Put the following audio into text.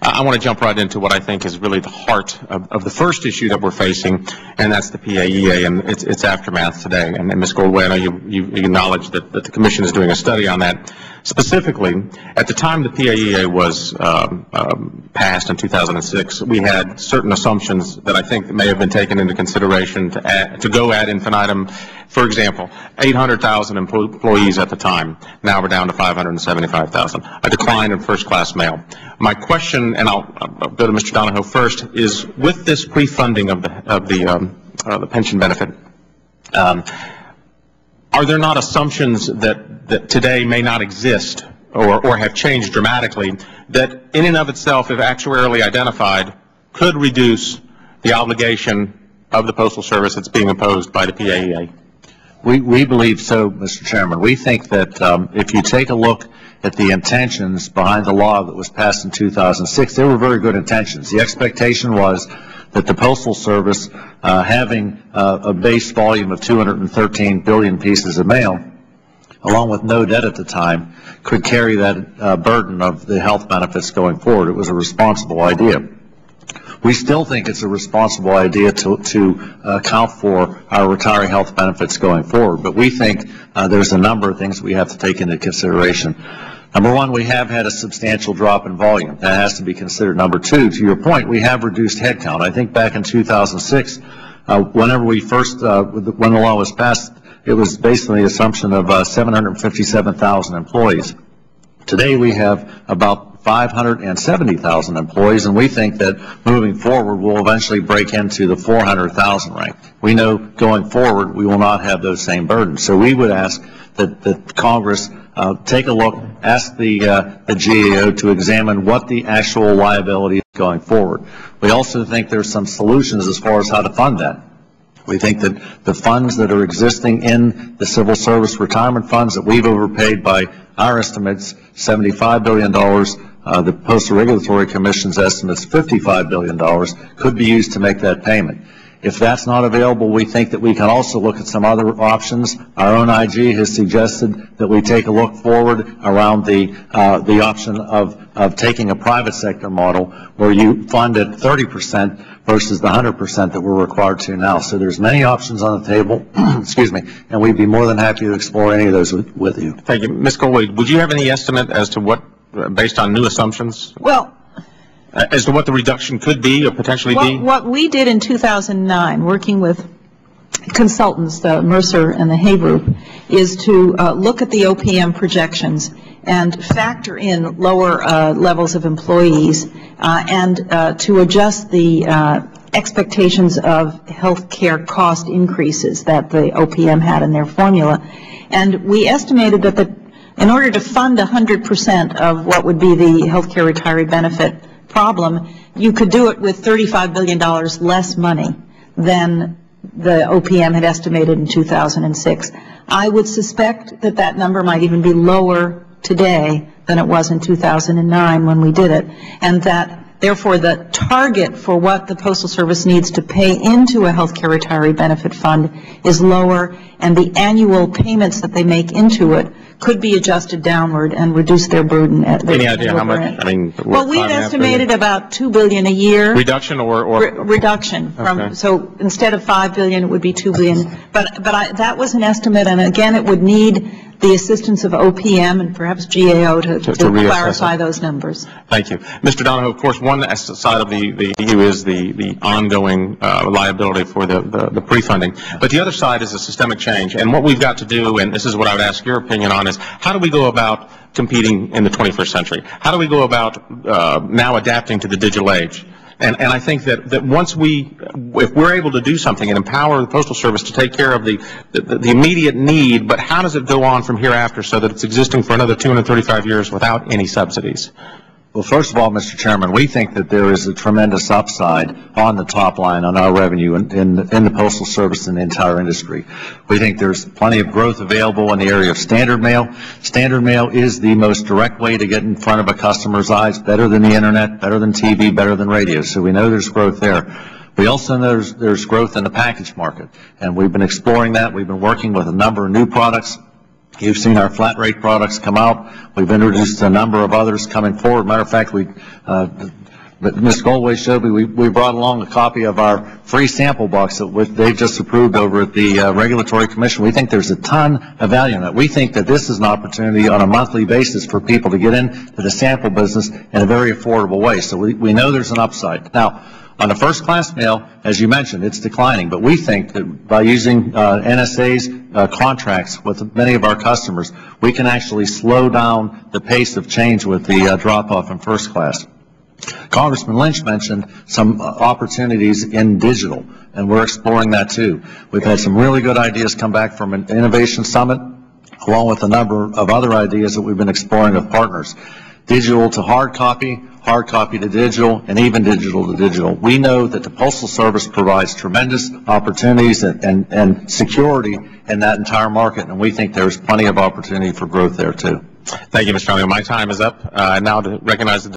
I want to jump right into what I think is really the heart of the first issue that we're facing, and that's the PAEA and its aftermath today. And Ms. Goldway, I know you acknowledge that the Commission is doing a study on that. Specifically, at the time the PAEA was passed in 2006, we had certain assumptions that I think may have been taken into consideration to go ad infinitum. For example, 800,000 employees at the time. Now we're down to 575,000. A decline in first-class mail. My question, and I'll go to Mr. Donahoe first, is with this pre-funding of the pension benefit, are there not assumptions that today may not exist or have changed dramatically that in and of itself, if actuarially identified, could reduce the obligation of the Postal Service that's being imposed by the PAEA? We believe so, Mr. Chairman. We think that if you take a look at the intentions behind the law that was passed in 2006, they were very good intentions. The expectation was that the Postal Service, having a base volume of 213 billion pieces of mail, along with no debt at the time, could carry that burden of the health benefits going forward. It was a responsible idea. We still think it's a responsible idea to account for our retiree health benefits going forward, but we think there's a number of things we have to take into consideration. Number one, we have had a substantial drop in volume. That has to be considered. Number two, to your point, we have reduced headcount. I think back in 2006, whenever we first, when the law was passed, it was basically the assumption of 757,000 employees. Today we have about 570,000 employees, and we think that moving forward we'll eventually break into the 400,000 rank. We know going forward we will not have those same burdens. So we would ask that Congress take a look, ask the GAO to examine what the actual liability is going forward. We also think there's some solutions as far as how to fund that. We think that the funds that are existing in the civil service retirement funds that we've overpaid by our estimates, $75 billion, the Postal Regulatory Commission's estimates, $55 billion, could be used to make that payment. If that's not available, we think that we can also look at some other options. Our own IG has suggested that we take a look forward around the option of taking a private sector model where you fund at 30% versus the 100% that we're required to now. So there's many options on the table, excuse me, and we'd be more than happy to explore any of those with you. Thank you. Ms. Goldway, would you have any estimate as to what, based on new assumptions? Well, as to what the reduction could be or potentially be? What we did in 2009, working with consultants, the Mercer and the Hay Group, is to look at the OPM projections and factor in lower levels of employees and to adjust the expectations of health care cost increases that the OPM had in their formula. And we estimated that in order to fund 100% of what would be the health care retiree benefit problem, you could do it with $35 billion less money than the OPM had estimated in 2006. I would suspect that that number might even be lower today than it was in 2009 when we did it, and that therefore the target for what the Postal Service needs to pay into a health care retiree benefit fund is lower, and the annual payments that they make into it could be adjusted downward and reduce their burden. Any idea how much? I mean, well, we've estimated about $2 billion a year. Reduction or reduction from okay. So instead of $5 billion, it would be $2 billion. But that was an estimate, and again, it would need the assistance of OPM and perhaps GAO to clarify those numbers. Thank you, Mr. Donahoe. Of course, one side of the issue is the ongoing liability for the pre-funding, but the other side is a systemic change. And what we've got to do, and this is what I would ask your opinion on, is how do we go about competing in the 21st century? How do we go about now adapting to the digital age? And I think that once if we're able to do something and empower the Postal Service to take care of the immediate need, but how does it go on from hereafter so that it's existing for another 235 years without any subsidies? Well, first of all, Mr. Chairman, we think that there is a tremendous upside on the top line on our revenue in the Postal Service and the entire industry. We think there's plenty of growth available in the area of standard mail. Standard mail is the most direct way to get in front of a customer's eyes, better than the internet, better than TV, better than radio. So we know there's growth there. We also know there's growth in the package market, and we've been exploring that. We've been working with a number of new products You've seen our flat rate products come out. We've introduced a number of others coming forward. Matter of fact, Ms. Goldway showed me, we brought along a copy of our free sample box that they've just approved over at the Regulatory Commission. We think there's a ton of value in that. We think that this is an opportunity on a monthly basis for people to get into the sample business in a very affordable way. So we know there's an upside. Now, on the first class mail, as you mentioned, it's declining, but we think that by using NSA's contracts with many of our customers, we can actually slow down the pace of change with the drop-off in first class. Congressman Lynch mentioned some opportunities in digital, and we're exploring that too. We've had some really good ideas come back from an innovation summit, along with a number of other ideas that we've been exploring with partners. Digital to hard copy to digital, and even digital to digital. We know that the Postal Service provides tremendous opportunities and security in that entire market, and we think there's plenty of opportunity for growth there too. Thank you, Mr. Conley. My time is up. Now to recognize the